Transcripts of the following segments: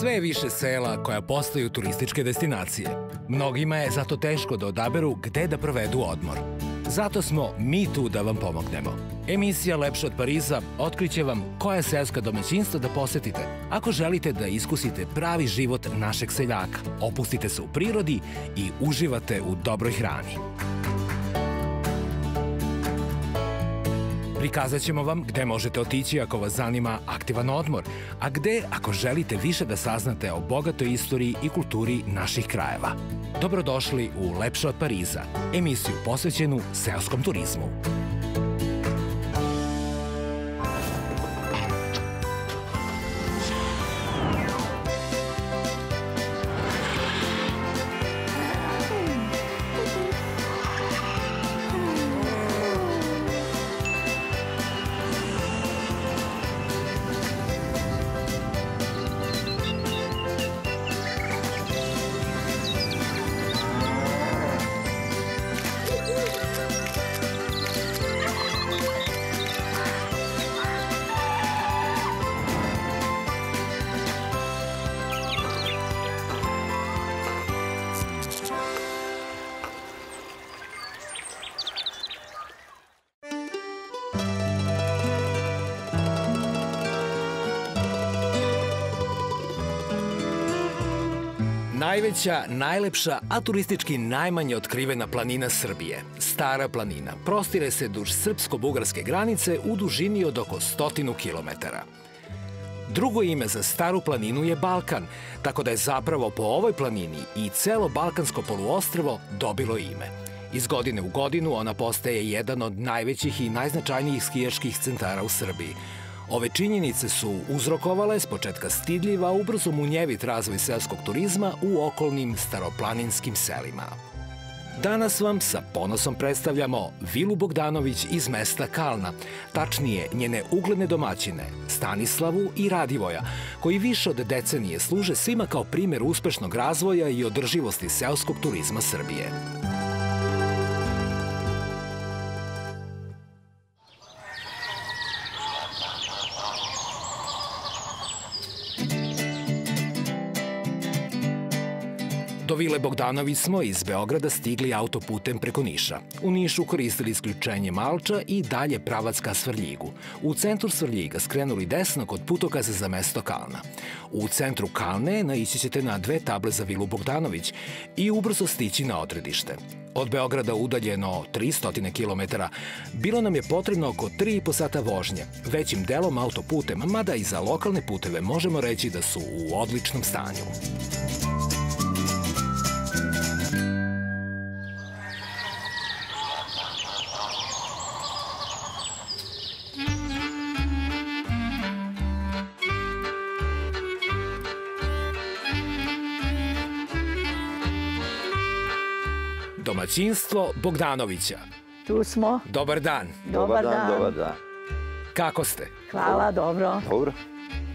Sve je više sela koja postaju turističke destinacije. Mnogima je zato teško da odaberu gde da provedu odmor. Zato smo mi tu da vam pomognemo. Emisija Lepše od Pariza otkriće vam koja seoska domaćinstva da posetite ako želite da iskusite pravi život našeg seljaka, opustite se u prirodi i uživate u dobroj hrani. Prikazat ćemo vam gde možete otići ako vas zanima aktivan odmor, a gde ako želite više da saznate o bogatoj istoriji i kulturi naših krajeva. Dobrodošli u Lepše od Pariza, emisiju posvećenu seoskom turizmu. Najveća, najlepša, a turistički najmanje otkrivena planina Srbije, Stara planina, prostire se duž srpsko-bugarske granice u dužini od oko 100 kilometara. Drugo ime za Staru planinu je Balkan, tako da je zapravo po ovoj planini i celo Balkansko poluostrvo dobilo ime. Iz godine u godinu ona postaje jedan od najvećih i najznačajnijih skijaških centara u Srbiji. Ove činjenice su uzrokovale s početka stidljiv, a ubrzo munjevit razvoj seoskog turizma u okolnim staroplaninskim selima. Danas vam sa ponosom predstavljamo Vilu Bogdanović iz mesta Kalna, tačnije njene ugledne domaćine Stanislavu i Radivoja, koji više od decenije služe svima kao primer uspešnog razvoja i održivosti seoskog turizma Srbije. Do Vile Bogdanović smo iz Beograda stigli autoputem preko Niša. U Nišu koristili isključenje Malča i dalje pravac ka Svrljigu. U centru Svrljiga skrenuli desno kod putokaza za mesto Kalna. U centru Kalne naići ćete na 2 table za Vilu Bogdanović i ubrzo stići na odredište. Od Beograda udaljeno 300 kilometara, bilo nam je potrebno oko 3,5 sata vožnje, većim delom autoputem, mada i za lokalne puteve možemo reći da su u odličnom stanju. Domaćinstvo Bogdanovića. Tu smo. Dobar dan. Dobar dan. Dobar dan. Kako ste? Hvala, dobro. Dobro.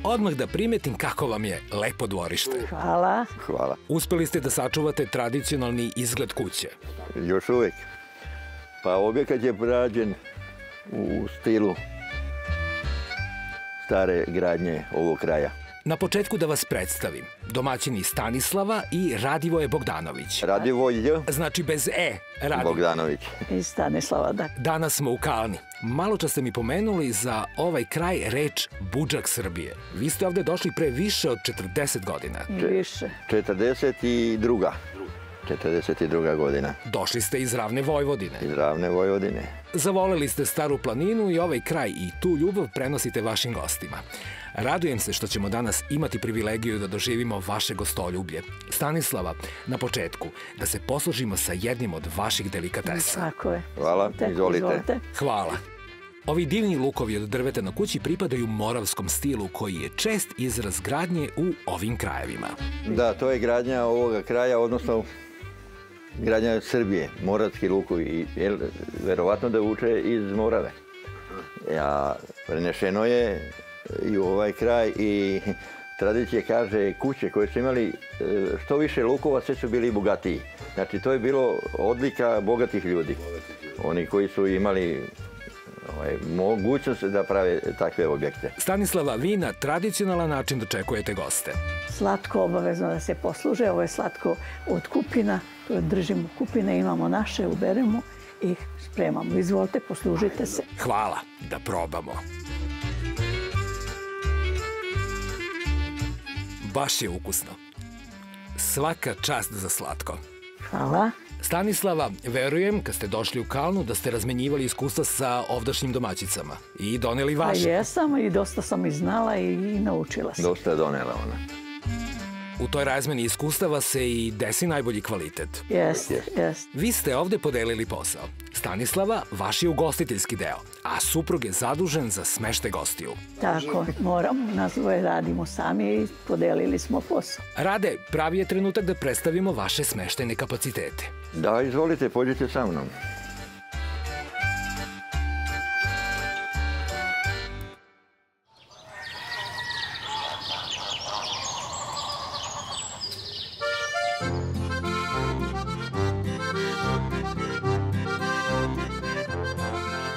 Odmah da primetim kako vam je lepo dvorište. Hvala. Hvala. Uspeli ste da sačuvate tradicionalni izgled kuće. Još uvijek. Pa objekat je rađen u stilu stare gradnje ovog kraja. Na početku da vas predstavim. Domaćini Stanislava i Radivoje Bogdanović. Radivoj Znači bez E. Bogdanović. I Stanislava, da. Danas smo u Kalni. Malo čas ste mi pomenuli za ovaj kraj reč Budžak Srbije. Vi ste ovde došli pre više od 40 godina. I više. 42. godina. Došli ste iz ravne Vojvodine. Iz ravne Vojvodine. Zavoleli ste Staru planinu i ovaj kraj i tu ljubav prenosite vašim gostima. Radujem se što ćemo danas imati privilegiju da doživimo vaše gostoljublje. Stanislava, na početku, da se poslužimo sa jednim od vaših delikatesa. Tako je. Hvala, izvolite. Hvala. Ovi divni lukovi od drveta na kući pripadaju moravskom stilu koji je čest izraz gradnje u ovim krajevima. Da, to je gradnja ovoga kraja, odnosno gradnja Srbije, moravski lukovi. Verovatno da uče iz Morave. Prenešeno je i u ovaj kraj i tradicija kaže kuće koje su imali što više lukova, sve su bili bogatiji. Znači to je bilo odlika bogatih ljudi. Oni koji su imali mogućnost da prave takve objekte. Stanislava, vi na tradicionalan način dočekujete goste. Slatko obavezno da se posluže. Ovo je slatko od kupina. To držimo kupine, imamo naše, uberemo i spremamo. Izvolite, poslužite se. Hvala, da probamo. Baš je ukusno. Svaka čast za slatko. Hvala. Stanislava, verujem, kad ste došli u Kalnu, da ste razmenjivali iskustva sa ovdašnjim domaćicama i doneli vaše. Pa jesam i dosta sam i znala i naučila sam. Dosta je donela ona. U toj razmeni iskustava se i desi najbolji kvalitet. Jeste. Vi ste ovde podelili posao. Stanislava, vaš je ugostiteljski deo, a suprug je zadužen za smeštaj gostiju. Tako, moramo, nas dvoje radimo sami i podelili smo posao. Rade, pravi je trenutak da predstavimo vaše smeštajne kapacitete. Da, izvolite, pođite sa mnom.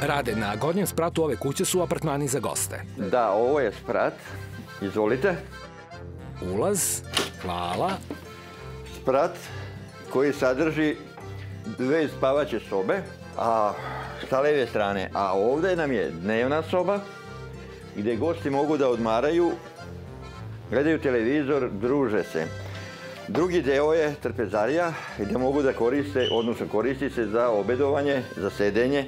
Rade, na gornjem spratu ove kuće su apartmani za goste. Da, ovo je sprat. Izvolite. Ulaz, hvala. Sprat koji sadrži 2 spavaće sobe, a sa leve strane. A ovdje nam je dnevna soba gdje gosti mogu da odmaraju, gledaju televizor, druže se. Drugi deo je trpezarija gdje mogu da koriste, odnosno koristi se za obedovanje, za sedenje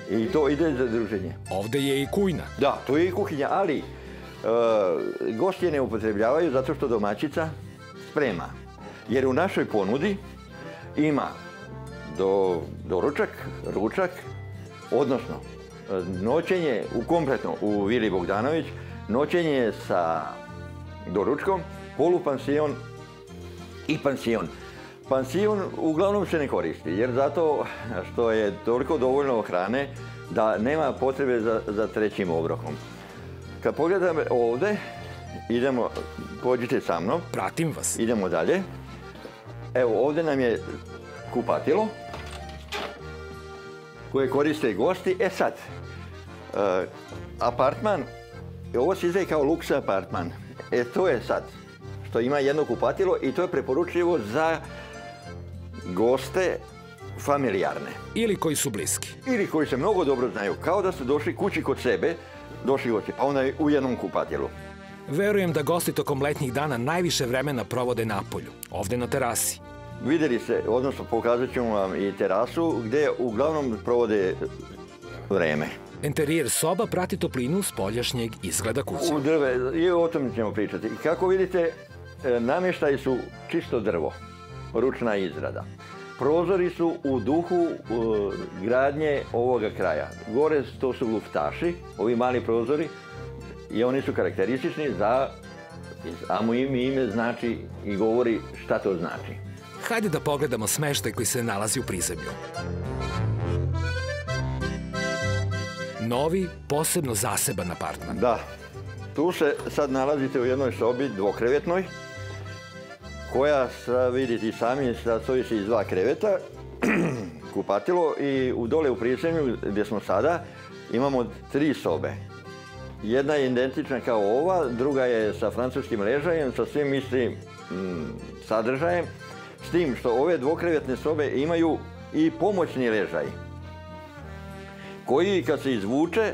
i to ide za druženje. Ovde je i kujna. Da, to je i kuhinja, ali gosti je ne upotrebljavaju zato što domaćica sprema. Jer u našoj ponudi ima doručak, ručak, odnosno noćenje kompletno u Vili Bogdanović, noćenje sa doručkom, polupansion i pansion. Pansion uglavnom se ne koristi, jer zato što je toliko dovoljno hrane da nema potrebe za trećim obrokom. Kad pogledam ovdje, idemo, pođite sa mnom. Pratim vas. Idemo dalje. Evo, ovdje nam je kupatilo koje koriste gosti. E sad, apartman, ovo se izdaje kao luks apartman. E to je sad, što ima jedno kupatilo i to je preporučljivo za goste familijarne. Ili koji su bliski. Ili koji se mnogo dobro znaju, kao da su došli kući kod sebe, došli gosti, pa onda u jednom kupatilu. Verujem da gosti tokom letnjih dana najviše vremena provode napolju, ovde na terasi. Vidjeli ste, odnosno pokazat ćemo vam i terasu, gdje uglavnom provode vreme. Interijer soba prati toplinu spoljašnjeg izgleda kuće. U drve, i o tom ćemo pričati. Kako vidite, namještaji su čisto drvo, ručna izrada. Prozori su u duhu gradnje ovoga kraja. Gore to su luftaši, ovi mali prozori, i oni su karakteristični za, a mu ime znači i govori šta to znači. Hajde da pogledamo smeštaj koji se nalazi u prizemlju. Novi, posebno zaseban apartman. Da, tu se sad nalazite u jednoj sobi dvokrevetnoj, koja, vidite i sami, sastoji se iz 2 kreveta, kupatilo, i dole u prizemlju gdje smo sada imamo 3 sobe. Jedna je identična kao ova, druga je sa francuskim ležajem, sa svim istim sadržajem, s tim što ove dvokrevetne sobe imaju i pomoćni ležaj, koji kad se izvuče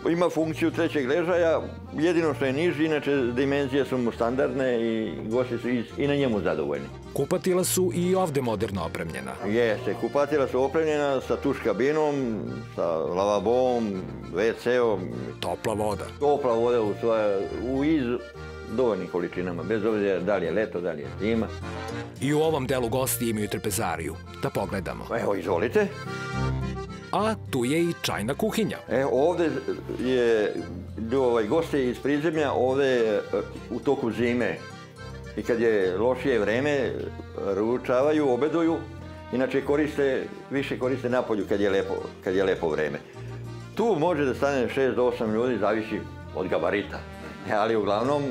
ima funkciju 3. ležaja, jedino što je niži, inače dimenzije su mu standardne i gosti su i na njemu zadovoljni. Kupatila su i ovde moderno opremljena. Jeste, kupatila su opremljena sa tuš kabinom, sa lavabom, WC-om. Topla voda. Topla voda u dovoljnim količinama, bez obzira da li je leto, da li je zima. I u ovom delu gosti imaju trpezariju. Da pogledamo. Evo, izvolite. A tu je i čajna kuhinja. Ovdje je goste iz prizemlja, ovdje u toku zime i kad je lošije vreme, ručavaju, obeduju, inače više koriste napolju kad je lepo vreme. Tu može da stane 6 do 8 ljudi, zavisi od gabarita, ali uglavnom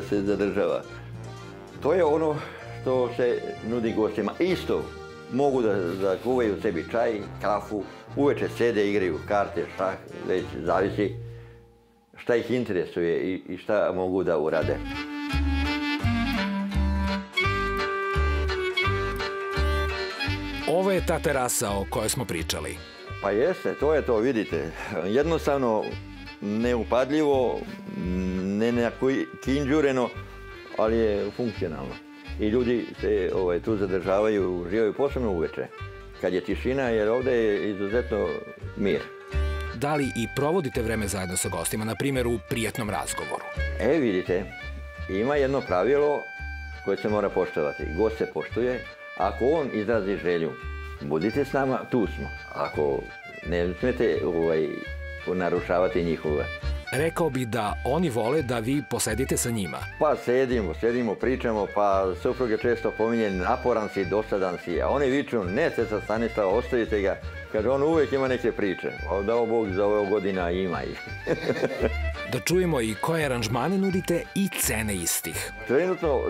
se zadržava. To je ono što se nudi gostima. Isto mogu da kuvaju sebi čaj, kafu, uveče sede, igraju karte, šah, već zavisi šta ih interesuje i šta mogu da urade. Ovo je ta terasa o kojoj smo pričali. Pa jeste, to je to, vidite. Jednostavno, neupadljivo, ne kinđureno, ali je funkcionalno. I ljudi se tu zadržavaju, uživaju posebno uveče. Kad je tišina, jer ovde je izuzetno mir. Da li i provodite vreme zajedno sa gostima, na primjer u prijatnom razgovoru? Vidite, ima jedno pravilo koje se mora poštovati. Gost se poštuje. Ako on izrazi želju, budite s nama, tu smo. Ako ne smete narušavati njihove. Rekao bih da oni vole da vi posedite sa njima. Pa sedimo, pričamo, pa supruga često pominje naporan si, dosadan si, a oni viču, ne Ceca Stanislava, ostavite ga. Kaže, on uvek ima neke priče. Dao Bog za ove godina ima ih. Da čujemo i koje aranžmane nudite i cene istih. Trenutno,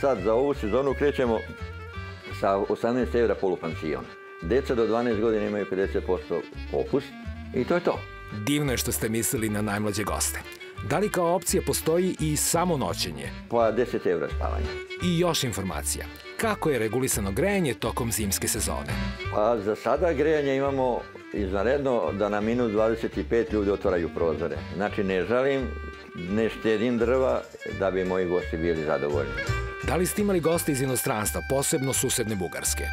sad za ovu sezonu krećemo sa 18 € polupansion. Deca do 12 godina imaju 50% popust i to je to. Divno je što ste mislili na najmlađe goste. Da li kao opcija postoji i samo noćenje? Pa 10 € spavanja. I još informacija. Kako je regulisano grejanje tokom zimske sezone? Pa za sada grejanje imamo izvanredno da na minus 25 ljudi otvaraju prozore. Znači ne žalim, ne štedim drva da bi moji gosti bili zadovoljni. Da li ste imali goste iz inostranstva, posebno susedne Bugarske?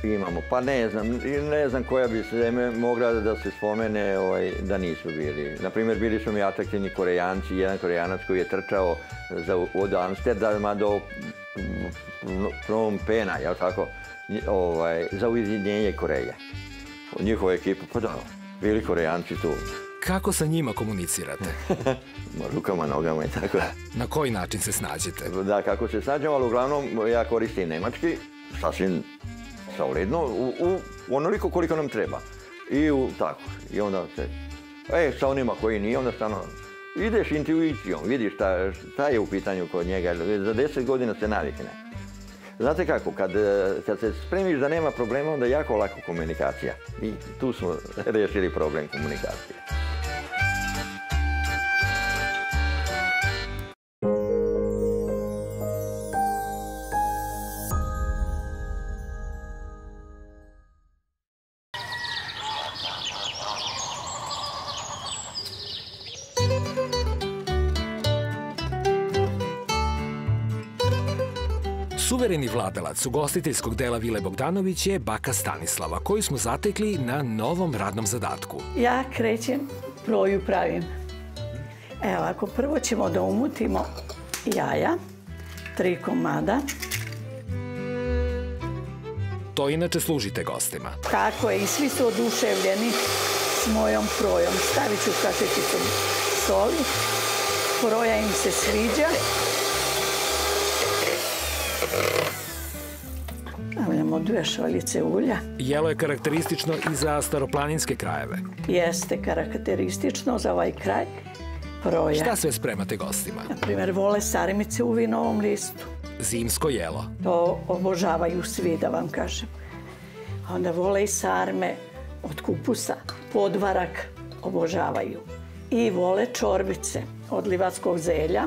Imamo. Pa ne znam koja bi se mogla da se spomene da nisu bili. Naprimjer, bili su mi atraktivni Korejanci, jedan Korejanac koji je trčao od Amsterdama do Phnom Penha, jel tako, za ujedinjenje Koreje. Njihova ekipa, pa da, bili Korejanci tu. Kako sa njima komunicirate? Rukama, nogama i tako. Na koji način se snađete? Da, kako se snađemo, ali uglavnom ja koristim nemački, sasvim solidno, u onoliko koliko nam treba. Tako, i onda se, sa onima koji nije, onda stano, ideš intuicijom, vidiš šta je u pitanju kod njega, za 10 godina se navikne. Znate kako, kad se spremiš da nema problema, onda je jako lako komunikacija. I tu smo rešili problem komunikacije. Suvereni vladalac ugostiteljskog dela Vile Bogdanović je baka Stanislava, koju smo zatekli na novom radnom zadatku. Ja krećem, proju pravim. Evo, ako prvo ćemo da umutimo jaja, 3 komada. To inače služite gostima. Tako je, i svi su oduševljeni s mojom projom. Stavit ću kašeticu soli, proja im se sviđa. Stavljamo 2 šoljice ulja. Jelo je karakteristično i za staroplaninske krajeve. Jeste karakteristično za ovaj kraj. Proja. Šta sve spremate gostima? Naprimjer, vole sarmice u vinovom listu. Zimsko jelo. To obožavaju svi, da vam kažem. Onda vole i sarme od kupusa, podvarak obožavaju. I vole čorbice od livatskog zelja.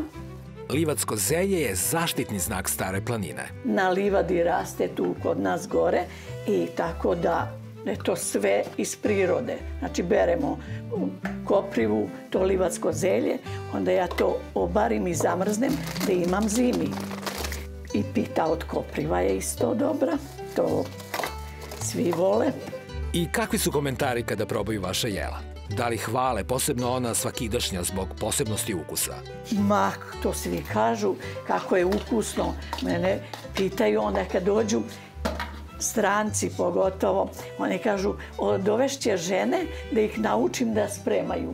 Livatsko zelje je zaštitni znak Stare planine. Na livadi raste tu kod nas gore i tako da je to sve iz prirode. Znači, beremo koprivu, to livatsko zelje, onda ja to obarim i zamrznem da imam zimi. I pita od kopriva je isto dobra, to svi vole. I kakvi su komentari kada probaju vaša jela? Da li hvale, posebno ona svakidašnja zbog posebnosti ukusa? Ma, to svi kažu, kako je ukusno. Mene pitaju onda kad dođu stranci pogotovo, oni kažu, dovešće žene da ih naučim da spremaju.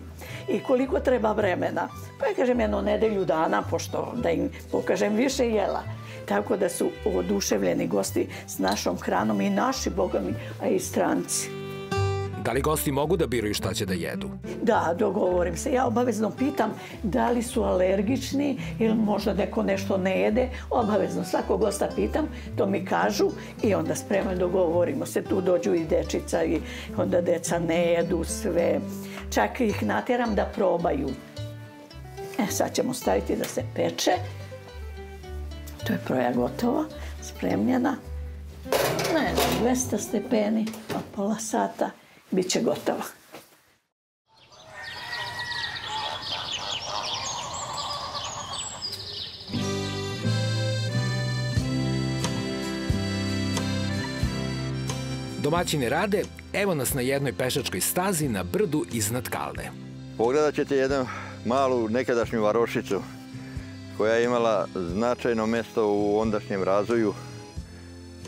I koliko treba vremena? Pa ja kažem 1 nedelju dana, pošto da im pokažem više jela. Tako da su oduševljeni gosti s našom hranom i naši, boga mi, a i stranci. Da li gosti mogu da biraju šta će da jedu? Da, dogovorim se. Ja obavezno pitam da li su alergični ili možda neko nešto ne jede. Obavezno svakog gosta pitam, to mi kažu i onda spremno dogovorimo se. Tu dođu i dečica i onda deca ne jedu sve. Čak ih natjeram da probaju. Sad ćemo staviti da se peče. To je proja gotova, spremljena. Ne znam, 200 stepeni, od pola sata, bit će gotova. Domaćini rade, evo nas na jednoj pešačkoj stazi na brdu iznad Kalne. Pogledat ćete jednu malu nekadašnju varošicu koja je imala značajno mjesto u ondašnjem razvoju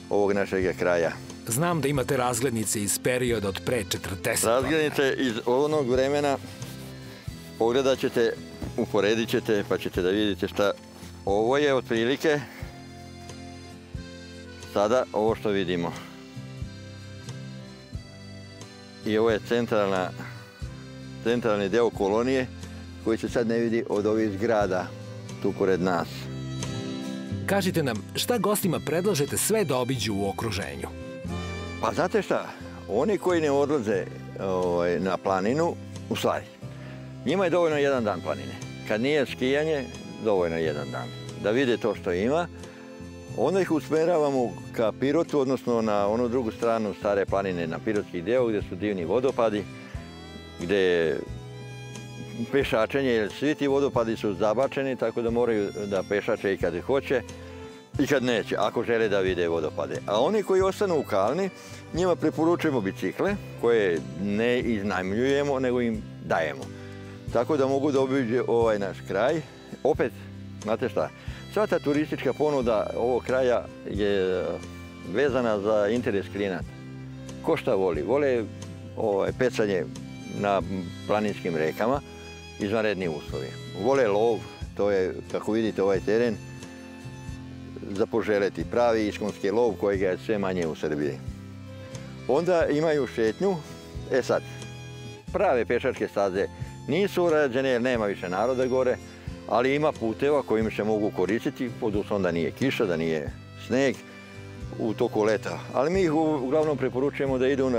ovog našeg kraja. Znam da imate razglednice iz perioda od pre 40 godina. Razglednice iz onog vremena pogledat ćete, uporedit ćete pa ćete da vidite šta. Ovo je otprilike sada ovo što vidimo. I ovo je centralni deo kolonije koji se sad ne vidi od ovih zgrada tu pored nas. Kažite nam, šta gostima predlažete sve da obiđu u okruženju? Pa znate šta, oni koji ne odlaze na planinu, u stvari, njima je dovoljno jedan dan planine. Kad nije skijanje, dovoljno jedan dan. Da vide to što ima, onda ih usmeravamo ka Pirotu, odnosno na onu drugu stranu Stare planine, na Pirotski deo, gdje su divni vodopadi, gdje je pešačenje, jer svi ti vodopadi su zabačeni, tako da moraju da pešače i kad hoće i kad neće, ako žele da vide vodopade. A oni koji ostanu u Kalni, njima preporučujemo bicikle, koje ne iznajmljujemo, nego im dajemo. Tako da mogu da obiđu ovaj naš kraj. Opet, znate šta, sva ta turistička ponuda ovog kraja je vezana za interes klijenata. Ko šta voli? Vole pecanje na planinskim rekama, izvanredni uslovi. Vole lov, to je, kako vidite, ovaj teren, za poželjeti. Pravi iskonski lov kojega je sve manje u Srbiji. Onda imaju šetnju. Sad, prave pešačke staze nisu urađene jer nema više naroda gore, ali ima puteva kojim se mogu koristiti, pod uslovom da nije kiša, da nije sneg u toku leta. Ali mi ih uglavnom preporučujemo da idu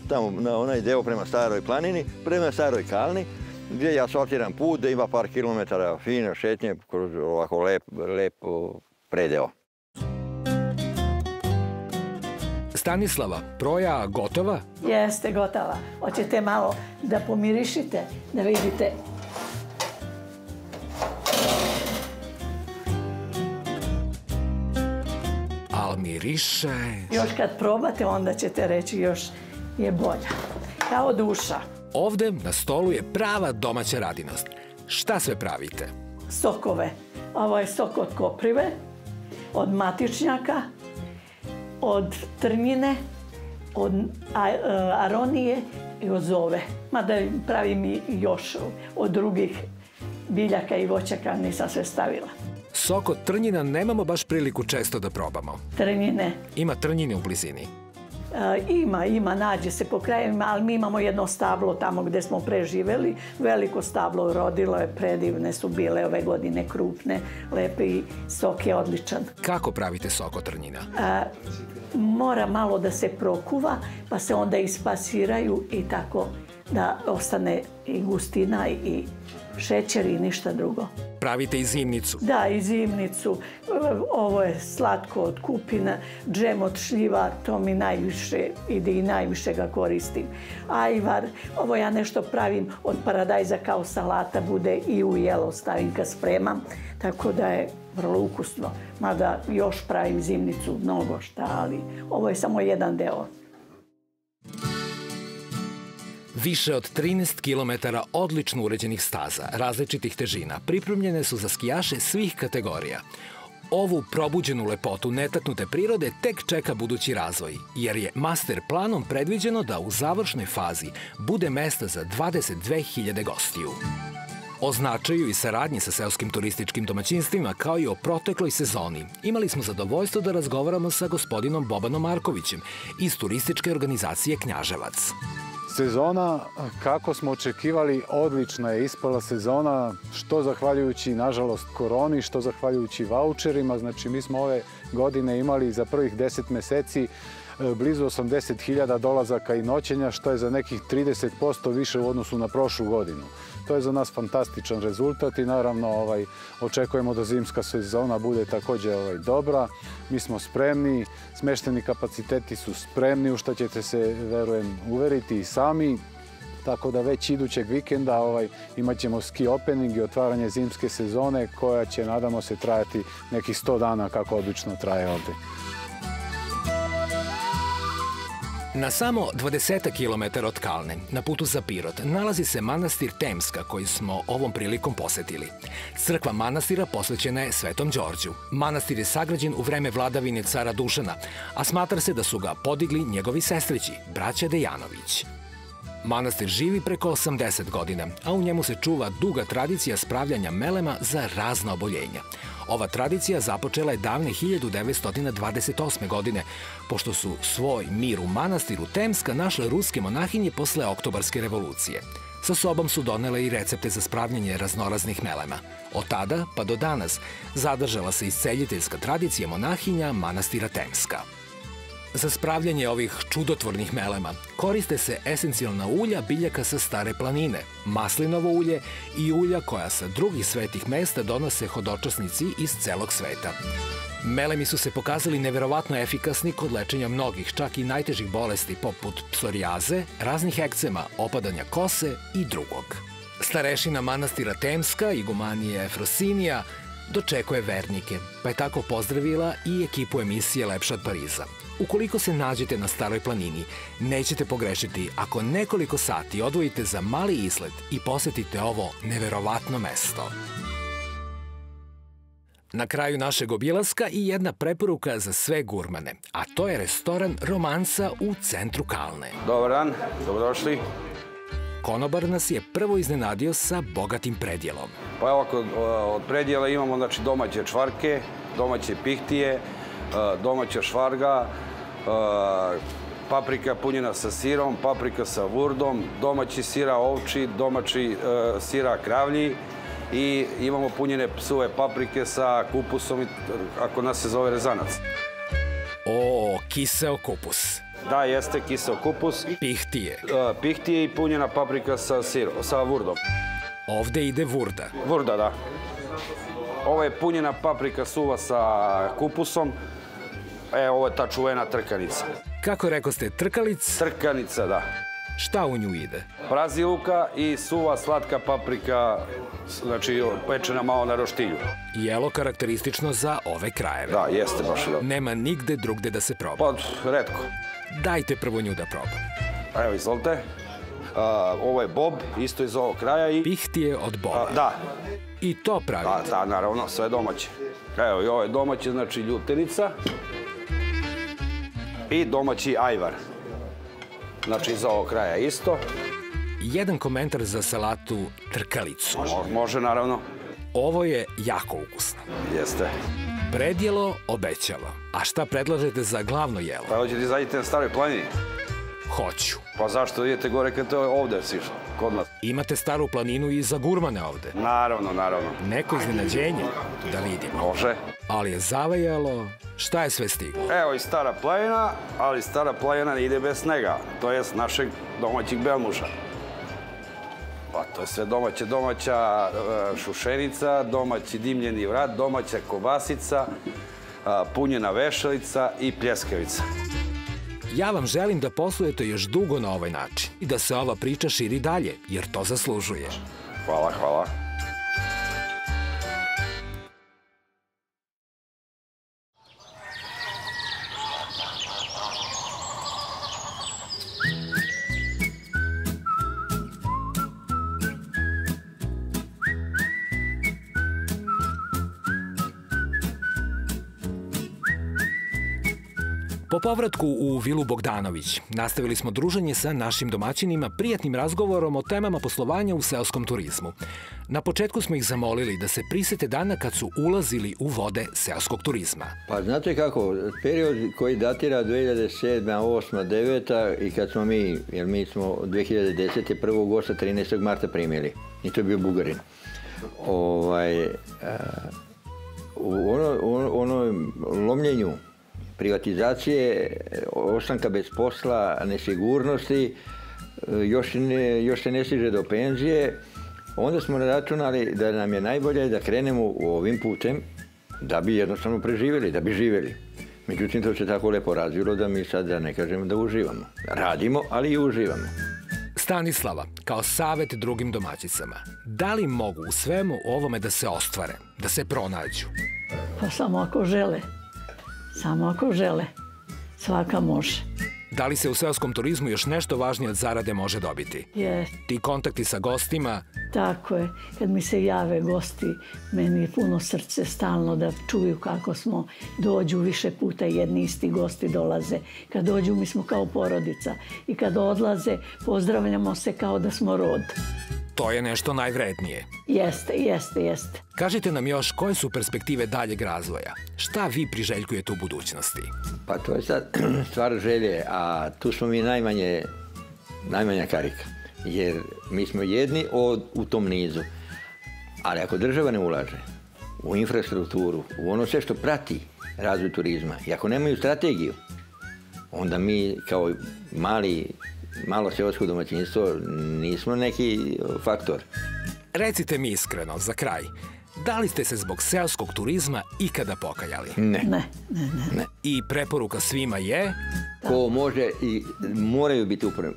tamo na onaj deo prema Staroj planini, prema Staroj Kalni, gdje je asfaltiran put, da ima par kilometara fine šetnje kroz ovako lep predeo. Stanislava, proja gotova? Jeste gotova. Hoćete malo da pomirišite, da vidite. Al miriše... Još kad probate, onda ćete reći još je bolja. Kao duša. Ovde na stolu je prava domaća radinost. Šta sve pravite? Sokove. Ovo je sok od koprive, od matičnjaka, od trnjine, od aronije i od zove. Mada pravim i još od drugih biljaka i voćaka, nisam sve stavila. Sok od trnjina nemamo baš priliku često da probamo. Trnjine. Ima trnjine u blizini? Ima, nađe se po krajevima, ali mi imamo jedno stablo tamo gdje smo preživeli. Veliko stablo, rodilo je, predivne su bile ove godine, krupne, lepe i sok je odličan. Kako pravite sok od trnjina? Mora malo da se prokuva, pa se onda ispasiraju i tako da ostane i gustina i šećer i ništa drugo. Pravite i zimnicu? Da, i zimnicu. Ovo je slatko od kupina, džem od šljiva, to mi najviše ide i najviše ga koristim. Ajvar, ovo ja nešto pravim od paradajza kao salata, bude i u jelo stavim kad spremam, tako da je vrlo ukusno. Mada još pravim zimnicu, mnogo šta, ali ovo je samo jedan deo. Više od 13 km odlično uređenih staza, različitih težina, pripremljene su za skijaše svih kategorija. Ovu probuđenu lepotu netaknute prirode tek čeka budući razvoj, jer je master planom predviđeno da u završnoj fazi bude mesta za 22.000 gostiju. O značaju i saradnji sa seoskim turističkim domaćinstvima, kao i o protekloj sezoni, imali smo zadovoljstvo da razgovaramo sa gospodinom Bobanom Markovićem iz turističke organizacije Knjaževac. Sezona, kako smo očekivali, odlična je ispala sezona, što zahvaljujući, nažalost, koroni, što zahvaljujući vaučerima. Znači, mi smo ove godine imali za prvih 10 meseci blizu 80.000 dolazaka i noćenja, što je za nekih 30% više u odnosu na prošlu godinu. To je za nas fantastičan rezultat i naravno očekujemo da zimska sezona bude također dobra. Mi smo spremni, smešteni kapaciteti su spremni, u što ćete se, verujem, uveriti i sami. Tako da već idućeg vikenda imat ćemo ski opening i otvaranje zimske sezone koja će, nadamo se, trajati nekih 100 dana kako obično traje ovdje. Na samo 20 km od Kalne, na putu za Pirot, nalazi se manastir Temska koji smo ovom prilikom posetili. Crkva manastira posvećena je Svetom Đorđu. Manastir je sagrađen u vreme vladavine cara Dušana, a smatra se da su ga podigli njegovi sestrići, braća Dejanović. Manastir živi preko 80 godina, a u njemu se čuva duga tradicija spravljanja melema za razna oboljenja. Ova tradicija započela je davne 1928. godine, pošto su svoj mir u manastiru Temska našle ruske monahinje posle Oktobarske revolucije. Sa sobom su donele i recepte za spravljanje raznoraznih melema. Od tada pa do danas zadržala se isceljiteljska tradicija monahinja manastira Temska. Za spravljanje ovih čudotvornih melema koriste se esencijalna ulja biljaka sa Stare planine, maslinovo ulje i ulja koja sa drugih svetih mesta donose hodočasnici iz celog sveta. Melemi su se pokazali neverovatno efikasni kod lečenja mnogih, čak i najtežih bolesti poput psorijaze, raznih ekcema, opadanja kose i drugog. Starešina manastira Temska, igumanije Efrosinija, dočekuje vernike, pa je tako pozdravila i ekipu emisije Lepša od Pariza. Ukoliko se nađete na Staroj planini, nećete pogrešiti ako nekoliko sati odvojite za mali izlet i posetite ovo neverovatno mesto. Na kraju našeg obilaska i jedna preporuka za sve gurmane, a to je restoran Romansa u centru Kalne. Dobar dan, dobrodošli. Konobar nas je prvo iznenadio sa bogatim predjelom. Pa evo, od predjela imamo znači, domaće čvarke, domaće pihtije, domaća švarga, paprika punjena sa sirom, paprika sa vurdom, domaći sira ovči, domaći sira kravlji i imamo punjene suve paprike sa kupusom, ako nas se zove rezanac. O, kiseo kupus. Da, jeste kiseo kupus. Pihtije. Pihtije i punjena paprika sa sirom, sa vurdom. Ovde ide vurda. Vurda, da. Ovo je punjena paprika suva sa kupusom. Ovo je ta čuvena trkanica. Kako rekoste, trkalic? Trkanica, da. Šta u nju ide? Braziluka i suva slatka paprika, znači pečena malo na roštilju. Jelo karakteristično za ove krajeve. Da, jeste baš dobro. Nema nigde drugde da se proba. Pa, retko. Dajte prvo nju da probam. Evo, izvolite. Ovo je bob, isto iz ovog kraja i... Pihtije od boba. Da. I to pravite? Da, naravno, sve domaće. Evo, i ovo je domaće, znači ljutenica. I domaći ajvar. Znači, iz ovog kraja isto. Jedan komentar za salatu trkalicu. Može, naravno. Ovo je jako ukusno. Jeste. Predjelo obećava. A šta predlažete za glavno jelo? Pa hoćete izađete na Staroj planini? Hoću. Pa zašto idete gore kad to je ovde sišlo, kod nas? Imate Staru planinu i za gurmane ovde. Naravno, naravno. Neko iznenađenje, da vidimo. Može. Ali je zavajalo, šta je sve stiglo? Evo i Stara planina, ali Stara planina ne ide bez snega, to jest našeg domaćeg belmuža. Pa to je sve domaća šušenica, domaći dimljeni vrat, domaća kobasica, punjena vešalica i pljeskavica. Ja vam želim da poslujete još dugo na ovaj način i da se ova priča širi dalje, jer to zaslužuje. Hvala, hvala. Po povratku u Vilu Bogdanović nastavili smo druženje sa našim domaćinima prijatnim razgovorom o temama poslovanja u seoskom turizmu. Na početku smo ih zamolili da se prisete dana kad su ulazili u vode seoskog turizma. Pa znate kako, period koji datira 2007. 8. 9. i kad smo mi, jer mi smo 2010. 1. gosta 13. marta primili i to je bio Bugarin. U onom lomljenju privatizacije, ostanka bez posla, nesigurnosti, još se ne stiže do penzije, onda smo računali da nam je najbolje da krenemo ovim putem da bi jednostavno preživjeli, da bi živjeli. Međutim, to se tako lepo razvilo da mi sad da ne kažemo da uživamo. Radimo, ali i uživamo. Stanislava, kao savjet drugim domaćicama, da li mogu u svemu ovome da se ostvare, da se pronađu? Pa samo ako žele. Samo ako žele. Svaka može. Da li se u seoskom turizmu još nešto važnije od zarade može dobiti? Je. Ti kontakti sa gostima? Tako je. Kad mi se jave gosti, meni je puno srce stalno da čuju kako smo. Dođu više puta, jedni isti gosti dolaze. Kad dođu, mi smo kao porodica. I kad odlaze, pozdravljamo se kao da smo rod. To je nešto najvrednije. Jeste. Kažite nam još koje su perspektive daljeg razvoja. Šta vi priželjkujete u budućnosti? Pa to je sad stvar želje, a tu smo mi najmanja karika. Jer mi smo jedni u tom nizu. Ali ako država ne ulaže u infrastrukturu, u ono sve što prati razvoj turizma, i ako nemaju strategiju, onda mi kao malo seosko domaćinstvo nismo neki faktor. Recite mi iskreno, za kraj, da li ste se zbog seoskog turizma ikada pokajali? Ne. I preporuka svima je? Ko može i moraju biti uporni.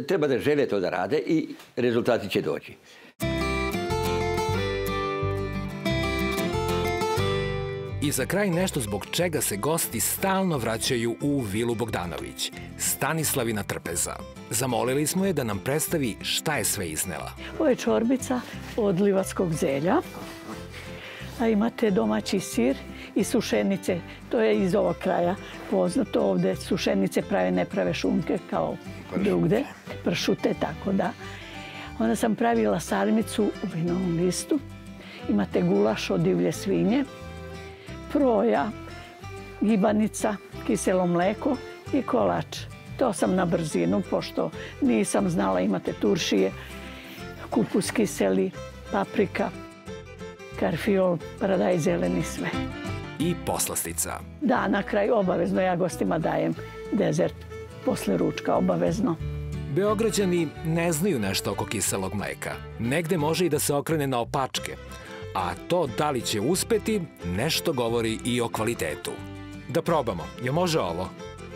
Treba da žele to da rade i rezultati će doći. I za kraj nešto zbog čega se gosti stalno vraćaju u Vilu Bogdanović. Stanislavina trpeza. Zamolili smo je da nam predstavi šta je sve iznela. Ovo je čorbica od livatskog zelja. A imate domaći sir i sušenice. To je iz ovog kraja poznato. Ovde sušenice prave, ne prave šunke kao drugde. Pršute, tako da. Onda sam pravila sarmicu u vinovom listu. Imate gulaš od divlje svinje, proja, gibanica, kiselo mleko i kolač. To sam na brzinu, pošto nisam znala, imate turšije, kupus kiseli, paprika, karfiol, paradaj zeleni, sve. I poslastica. Da, na kraju obavezno ja gostima dajem dezert posle ručka, obavezno. Beograđani ne znaju nešto oko kiselog mleka. Negde može i da se okrene na opačke. A to da li će uspeti, nešto govori i o kvalitetu. Da probamo, jel može ovo?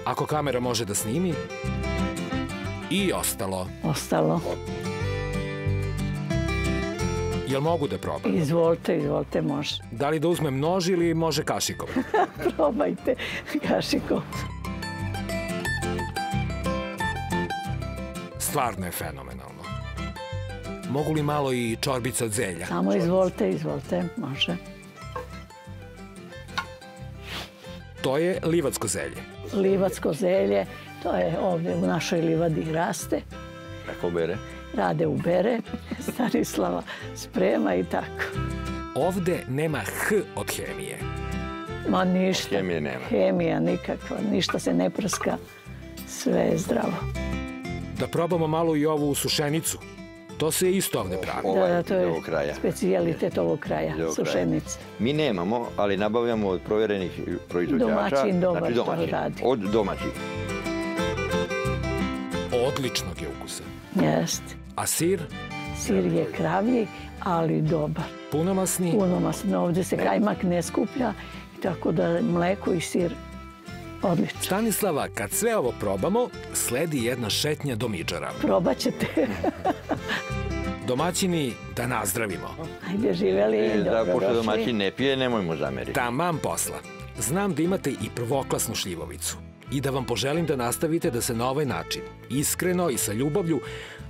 Ako kamera može da snimi. I ostalo. Ostalo. Jel mogu da probam? Izvolite, može. Da li da uzmem nož ili može kašikom? Probajte kašikom. Stvarno je fenomenalno. Mogu li malo i čorbica od zelja? Samo izvolite, može. To je livatsko zelje. Livatsko zelje, to je ovdje u našoj livadi raste. Kako bere? Rade ubere, Stanislava sprema i tako. Ovde nema H od hemije. Ma ništa. Hemije nema. Hemija nikakva, ništa se ne prska, sve je zdravo. Da probamo malo i ovu sušenicu. To se isto ovde pravi. Da, to je specijalitet ovog kraja, sušenice. Mi nemamo, ali nabavljamo od provjerenih proizvođača. Domaćin dobar to radi. Od domaćih. Odličnog je ukusa. Jeste. A sir? Sir je kravlji, ali dobar. Punomasni? Punomasni. Ovdje se kajmak ne skuplja, tako da mleko i sir odlično. Stanislava, kad sve ovo probamo, sledi jedna šetnja do Midžara. Probat ćete. Domaćini, da nazdravimo. Ajde, živeli, dobrodošli. Pošto domaćin ne pije, nemojmo zameriti. Taman posla. Znam da imate i prvoklasnu šljivovicu. I da vam poželim da nastavite da se na ovaj način, iskreno i sa ljubavlju,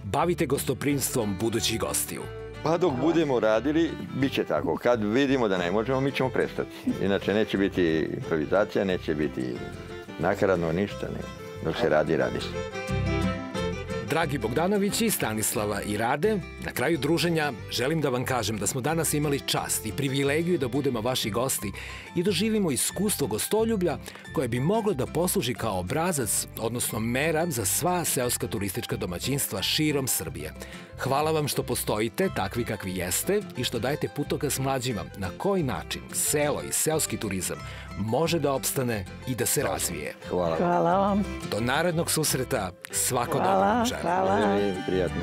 bavite gostoprimstvom budućih gostiju. Pa dok budemo radili, bit će tako. Kad vidimo da ne možemo, mi ćemo prestati. Inače, neće biti improvizacija, neće biti Nakaradno ništa ne. Dok se radi, radi se. Dragi Bogdanovići, Stanislava i Rade, na kraju druženja želim da vam kažem da smo danas imali čast i privilegiju da budemo vaši gosti i doživimo iskustvo gostoljublja koje bi moglo da posluži kao obrazac, odnosno mera za sva seoska turistička domaćinstva širom Srbije. Hvala vam što postojite takvi kakvi jeste i što dajete putokaz mlađima na koji način selo i seoski turizam može da opstane i da se razvije. Hvala. Hvala vam. Do narednog susreta, svako dobro. Hvala, želim. hvala. Prijatno.